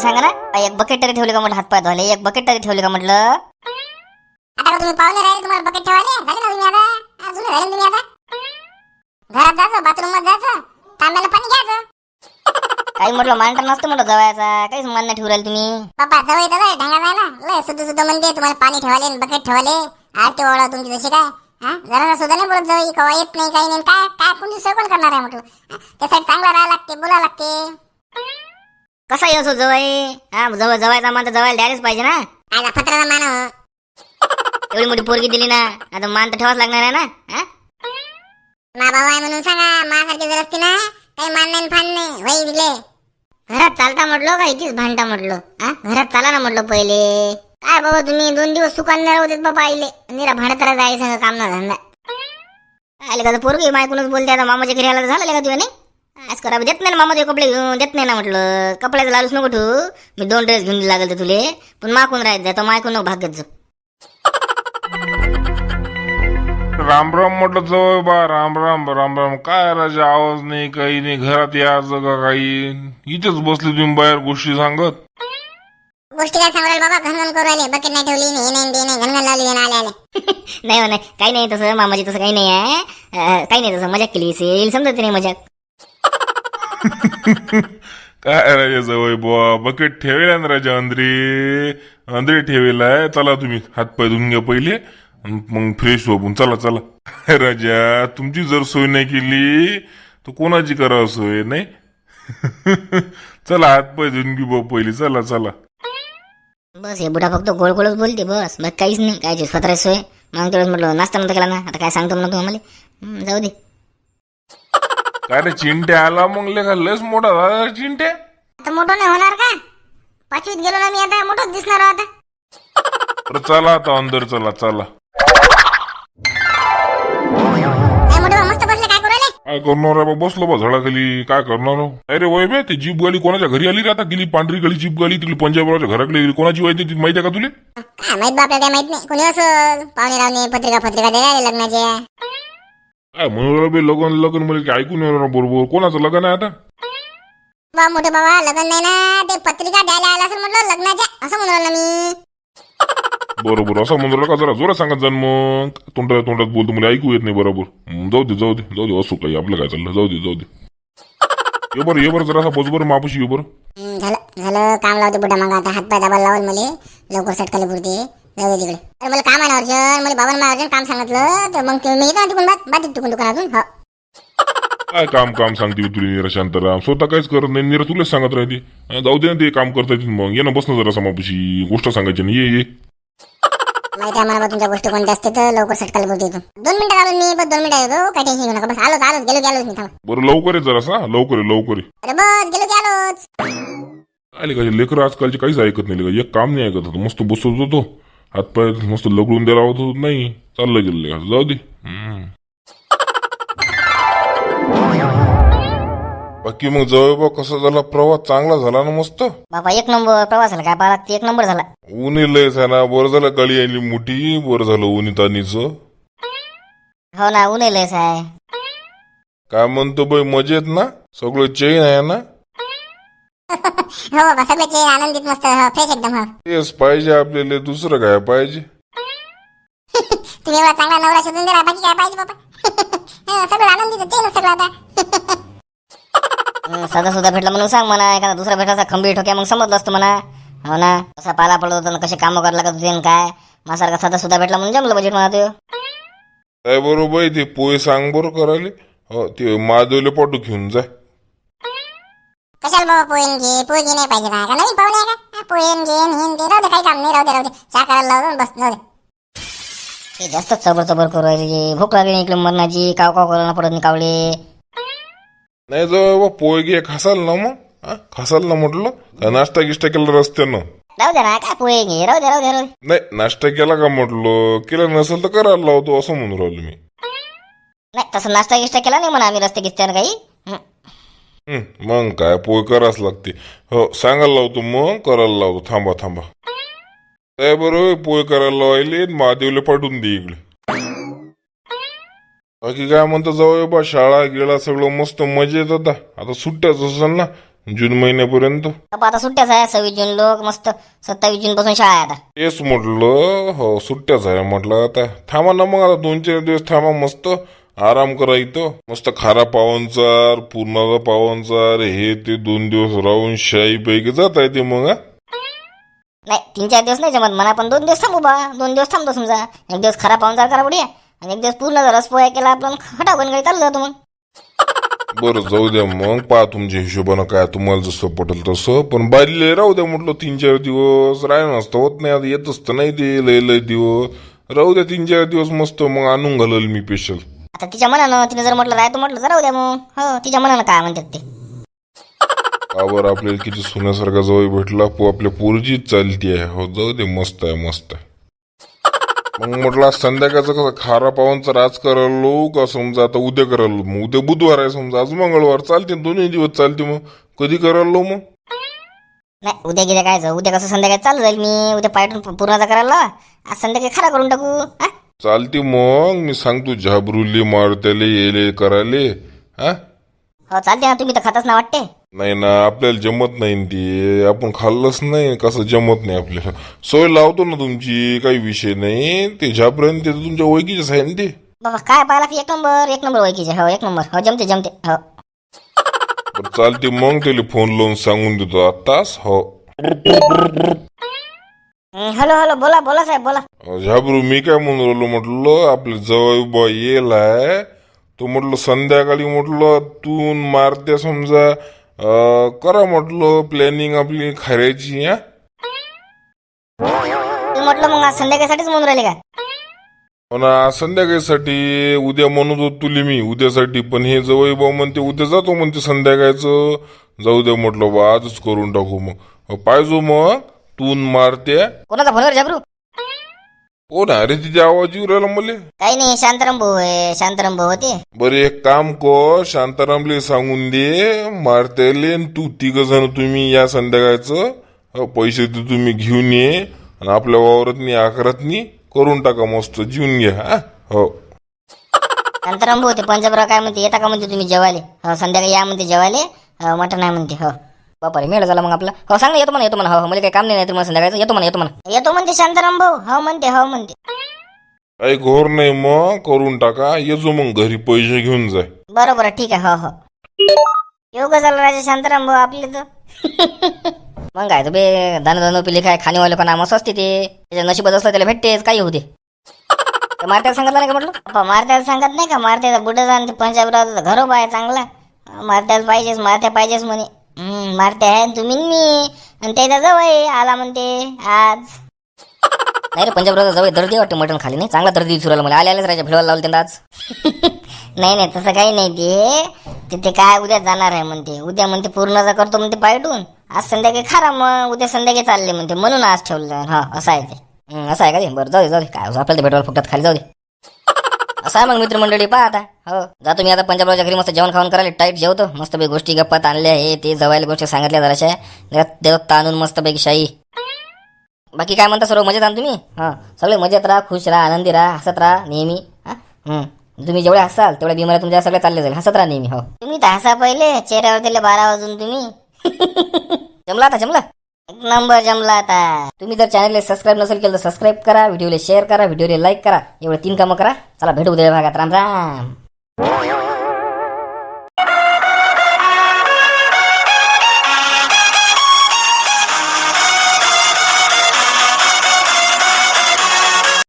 सांगा ना, एक बकेट तरी ठेवली का म्हटलं हातपाय धुवाले, एक बकेट तरी ठेवली का म्हटलं. आता का तुम्ही पाहुणे राहिले तुम्हाला बकेट ठेवाले झाले ना तुम्ही आता अजून झाले तुम्ही आता घरात जायचं बाथरूम मध्ये जायचं तांब्याला पाणी घ्यायचं. काही म्हटलं मांडा नसतं म्हटलं जवायचा, काहीच मान नाही ठेवू राहिले तुम्ही. बाबा जवळ येतं ढंगा जाय ना लय सुद्ध म्हणते तुम्हाला पाणी ठेवाले बकेट ठेवाले आरती ओळा तुमची जशी काय हा जरा सुद्धा नाही बोलत जवळ कवा येत नाही काही नाही काय काय कोणी सोय कोण करणार आहे म्हटलं. त्यासाठी चांगला राहायला लागते बोला लागते. कसा येसो जवाई, हा जवळ जवायचा मान तर जवायला द्यायलाच पाहिजे ना. काय पत्राला मान एवढी मोठी पोरगी दिली ना, आता मान तर ठेवाच लागणार आहे ना. हा मा बाबा आहे म्हणून सांगा मासारखी जर असते ना काही मान नाही फान नाही वही दिले. घरात चालता म्हटलं का इथेच भांडता म्हटलं. हा घरात चाला ना म्हटलं पहिले. काय बाबा तुम्ही 2 दिवस सुकान नाही राहू देत बाबा आईले, निरा भांडत जायचं काम ना धंदा. आले का पोरगी मायकूनच बोलते आता मामाच्या घरी आला तर झालं का तुझ्या नाही. आज करा देत नाही ना मामाचे कपडे घेऊन देत नाही ना म्हटलं. कपड्याचं लालूच नको ठेवू, मी 2 ड्रेस घेऊन लागल तर तुले, पण माकून राहत जा तो मायकून नको भागत जा. राम राम म्हटलं जवळ बा राम राम राम राम. काय राजा आवाज नाही काही नाही, घरात यायचं का काही. इथेच बसले तुम्ही बाहेर गोष्टी सांगत. गोष्टी काय सांगू राहिले बाबा घनघन करू राहिले बकेट नाही ठेवली हे नाही ते नाही घनघन लावली आले आले. नाही हो नाही काही नाही तसं मामाजी, तसं काही नाही आहे. काही नाही तसं मजाक केली असेल, समजत नाही मजाक. काय राजा जवळ बुवा बकेट ठेवेला ना राजा अंदरे ठेवेलाय. चला तुम्ही हातपाय धुवून घ्या पहिले मग फ्रेश होऊन चला चला. राजा तुमची जर सोय नाही केली तर कोणाची करावं सोय नाही. चला हातपाय धुवून घेऊ बुवा पहिले चला चला. बस हे बुडा फक्त गोड गोडच बोलते बस, मग काहीच नाही. काय स्वतः सोय मग तेवढंच म्हटलं नाश्ता नव्हता केला ना, आता काय सांगतो म्हणतो आम्हाला. जाऊ दे. काय रे चिंट्या आला मग लेखा लयच मोठा झाला चिंट्या. आता मोठं नाही होणार का, 5वीत गेलो ना मी आता मोठंच दिसणार आता. तर चला आता अंदर चला चला. मस्त बसले काय करू राहिले. काय करणार आहे बा बसलो बा झाडाखाली काय करणार. अरे वय बे ती जीप गाडी कोणाच्या घरी आली रे आता गेली पांढरी गळी जीप गाडी तिकडे पंजाबरावच्या घराकडे गेली. कोणाची वाईट ती माहिती आहे का तुले. काय माहित बाप काय माहित नाही कोणी असं पाहुणे रावणे पत्रिका द्यायला लग्नाचे. काय म्हणून बे लगन लगन मला काय ऐकून येणार बरोबर. कोणाचं लग्न आहे आता. बा मोठे बाबा लग्न नाही ना ते पत्रिका द्यायला आला असं म्हटलं लग्नाच्या असं म्हणून राहिलो मी. बरोबर असं म्हणून का जरा जोरात सांगत जाण मग. तोंडात बोलतो मला ऐकू येत नाही बरोबर. जाऊ दे असो काही आपलं काय चाललं जाऊ दे. ये बरं जरा बस बरं मापुशी ये बरं. झालं काम लावते बुड्डा मग आता हातपाय दाबायला लावल मला लवकर सटकाले पुरते. जाऊ दे तिकडे. अरे मला काम आहे ना अर्जन मला बाबांना अर्जन काम सांगितलं तर मग मी येतो तिकडून बात तिकडून दुकानातून. हो काय काम सांगते तुला निरा शांतराम स्वतः काहीच करत नाही निरा तुलाच सांगत राहते. जाऊ दे ना ते काम करता येतील मग ये ना बस ना जरा समापुशी गोष्ट सांगायची ना ये. माहिती आहे मला तुमच्या गोष्टी कोणत्या असते तर लवकर सटकायला बोलतो येतो. 2 मिनिटं आलो मी बस 2 मिनिटं येतो काय टेन्शन घेऊ नका बस आलोच गेलोच मी थांबा. बरं लवकर आहे जरासा लवकर आहे. अरे बस गेलो की आलोच. आले का लेकर आजकालचे काहीच ऐकत नाही. एक काम नाही ऐकत होतं मस्त बसत होतो हातपाय मस्त लगडून द्यायला होतो नाही चाललं गेलं जाऊ दे. बाकी मग जवळ कसा झाला प्रवास. चांगला झाला ना मस्त. बाबा 1 नंबर प्रवास झाला. काय पाहा 1 नंबर झाला. ऊन लयच आहे ना. बरं झालं गाडी आली मोठी. बरं झालं ऊन तानीच. हो ना ऊन लयच आहे. काय म्हणतो बाई मजेत ना सगळं चैन आहे ना. हो बाबा सगळ्याचे आनंदित मस्त फ्रेश एकदम. हो तेच पाहिजे आपल्याला दुसरं काय पाहिजे. तुम्ही एवढा चांगला नवरा शोधून दिला बाकी काय पाहिजे बाबा. सगळं आनंदित चैन सगळं आता. सुद्धा भेटला म्हणून सांग म्हणा. एखादा दुसरा भेटायचा खंबीर ठोक्या मग समजलं असतं म्हणा. हो ना कसा पाला पडत होता कसे काम करायला लागत होते काय. माझ्यासारखा सुद्धा भेटला म्हणून जमलं बजेट म्हणा. ते काय बरोबर ते पोहे सांग बरं करायला. हो ते महादेवले पाठू घेऊन जाय. कशाला बाबा पोहे घे नाही पाहिजे ना का नवीन पाहुणे आहे का पोहे घेन हिन ते राहू दे काही काम नाही राहू दे चहा करायला लावून बस जाऊ दे. ते जास्त चबर करू राहिले. भूक लागली इकडे मरणाची काव करायला पडत नाही कावले. नाही जवळ पोहे घे खासाल ना मग. खासाल ना म्हटलं काय नाश्ता गिष्टा केला रस्त्यानं. राहू दे ना काय पोहे घे राहू दे. नाही नाश्ता केला का म्हटलं केला नसेल तर करायला लावतो असं म्हणून राहिलो मी. नाही तसं नाश्ता गिष्टा केला नाही म्हणा आम्ही रस्ते गिस्त्यानं काही. मग काय पोहे करावंच लागते. हो सांगायला लावतो मग करायला लावतो. थांबा काय बरोबर पोहे करायला लावायले महादेवला पाठवून दे इकडे. बाकी काय म्हणतो जाऊ बा शाळा गेला सगळं मस्त मजेत. आता सुट्ट्याच असेल ना जून महिन्यापर्यंत. बाबा आता सुट्ट्याच आहे. 26 जून लोक मस्त 27 जून पासून शाळा आहे आता. तेच म्हटलं, हो सुट्ट्याच आहे म्हटलं. आता थांबा ना मग, आता 2-4 दिवस थांबा, मस्त आराम करा इथं. मस्त खारा पावनचार, पूर्णाचा पावनचार, हे ते 2 दिवस राहून शाही पैकी जाता येते मग. नाही 3-4 दिवस नाही जमत म्हणा, पण 2 दिवस थांबू बा. 2 दिवस थांबतो समजा. एक दिवस खरा पाहुणचार करा बढिया, आणि एक दिवस पूर्ण रस पोया केला आपण, खटा गणगडी चाललं जातो मग. बरं जाऊ द्या मग, पहा तुमच्या हिशोबानं काय तुम्हाला जसं पटेल तसं. पण बाजले राहू द्या म्हटलं 3-4 दिवस. राह नसतं होत नाही, आता येतच तर नाही ते लय दिवस. राहू द्या 3-4 दिवस मस्त, मग आणून घालल मी स्पेशल. आता तिच्या मनानं तिने जर म्हटलं राहतो म्हटलं तर राहू द्या मग. हो तिच्या मनानं काय म्हणतात ते. आवर आपल्याला किती सोन्यासारखा जवळ भेटला, आपल्या पोरजीच चालती आहे. हो जाऊ दे, मस्त आहे मस्त आहे. मग म्हटलं संध्याकाळचं कसं खारा पावनचा राज करायलो का समजा, आता उद्या करायलो. मग उद्या बुधवार आहे समजा, आज मंगळवार, चालते 2 दिवस चालते. मग कधी करायलो मग? नाही उद्या गेल्या काय उद्या कसं संध्याकाळी चालू जाईल मी. उद्या पायटून पूर्णाचा करायला आज संध्याकाळी खरा करून टाकू. चालते मग, मी सांगतो झाबरुली मारत्याले येले करायले. हो चालते ना, तुम्ही तर खातच ना वाटते. नाही ना, आपल्याला जमत नाही ते, आपण खाल्लंच नाही, कसं जमत नाही आपल्याला. सोय लावतो ना तुमची, काही विषय नाही. ते झापर्यंत तुमच्या ओळखीचेच आहे ना ते. बाबा काय पाहिला की 1 नंबर ओळखीचे. हो 1 नंबर. हो जमते हो. चालते मग, त्याला फोन लावून सांगून देतो आताच. हो हॅलो बोला साहेब बोला. झाबरू, मी काय म्हणून राहिलो म्हटलं, आपले जवळ बॉ येलाय तो म्हटलं संध्याकाळी म्हटलं तू मारत्या समजा, करा म्हटलं प्लॅनिंग आपली खऱ्याची. तुम्ही म्हटलं मग आज संध्याकाळीसाठीच म्हणून राहिले का? पण आज संध्याकाळीसाठी, उद्या म्हणत होत तुले मी उद्यासाठी, पण हे जवळ भाऊ म्हणते उद्या जातो म्हणते संध्याकाळचं. जाऊ द्या म्हटलं बा, आजच करून टाकू मग. पाहिजो मग तू मारत्या. कोणाचा फोनवर झाबरू? कोण अरे, तिथे आवाज येऊ राहिला मला. काही नाही, शांताराम भाऊ आहे. शांताराम भाऊ होते. बरं एक काम कर, शांतारामले सांगून दे मारत्याले, तू 3 जण तुम्ही या संध्याकाळचं. पैसे ते तुम्ही घेऊन ये, आणि आपल्या वावरातनी आकारातनी करून टाका, मस्त जीवन घ्या. हो शांताराम भाऊ होते. पंजाबराव काय म्हणते, येता का म्हणते तुम्ही जेवायले? हो संध्याकाळी या म्हणते जेवायले. मटण आहे म्हणते. हो बापरे, मेळ झाला मग आपला. हो सांग ना, येतो म्हणा. हो मला काही काम नाही तुम्हाला संध्याकाळचं. येतो म्हणते शांताराम भाऊ. हो म्हणते. काही घोर नाही, मग करून टाका. येजो मग घरी पैसे घेऊन जाय. बरोबर ठीक आहे. हो येऊ का झालं राजा शांताराम भाऊ आपले तर. मग काय बे, दान पिले काय खाणेवाले का नाम असते ते. त्याच्या नशिबात असलं त्याला भेटतेच, काही होते. मारत्याला सांगितलं नाही का म्हटलं? मारत्याला सांगत नाही का? मारत्याचा बुडा जाण ते पंजाबराव घरोबा आहे चांगला. मारत्याला मारत्या पाहिजेच म्हणे. मारते आहे तुम्ही मी, आणि त्याच्या जवळ आला म्हणते आज. नाही रे, पंजाबराव जवळ दर्दी वाटते मटण खाली. नाही चांगला दर्दी सुराला मला. आल्याच राजा भिडवायला लावलं त्यांना आज. नाही तसं काही नाही. ते काय उद्या जाणार आहे म्हणते. उद्या म्हणते पूर्णचा करतो म्हणते पायटून. आज संध्याकाळी खरा, मग उद्या संध्याकाळी चालले म्हणते, म्हणून आज ठेवलं. हा असं आहे ते. असं आहे का ते? बरं जाऊ दे काय आपल्याला ते भेटवायला फुकटात खाली जाऊ दे. असं आहे मग मित्रमंडळी, पहा आता. हो जातो मी आता पंजाबरावच्या घरी, मस्त जेवण खाऊन करायला टाईट जेवतो. मस्तपैकी गोष्टी गप्पात आणल्या, हे ते जवायला गोष्टी सांगितल्या जराशा. देव ताणून मस्तपैकी शाही. बाकी काय म्हणता सर्व मजेत आण तुम्ही? हां सगळे मजेत राहा, खुश राहा, आनंदी राहा, हसत राहा नेहमी. तुम्ही जेवढे हसाल तेवढ्या बिमाऱ्या तुमच्या सगळ्या चालले जाईल. हसत राहा नेहमी. हो तुम्ही तर हसा पहिले, चेहऱ्यावर दिले 12 वाजून तुम्ही. जमला आता, जमला 1 नंबर जमला आता. तुम्ही जर चॅनलला सबस्क्राईब नसेल केलं तर सबस्क्राईब करा, व्हिडिओला शेअर करा, व्हिडिओला लाईक करा. एवढे 3 कामं करा. चला भेटू उद्या भागात. राम राम.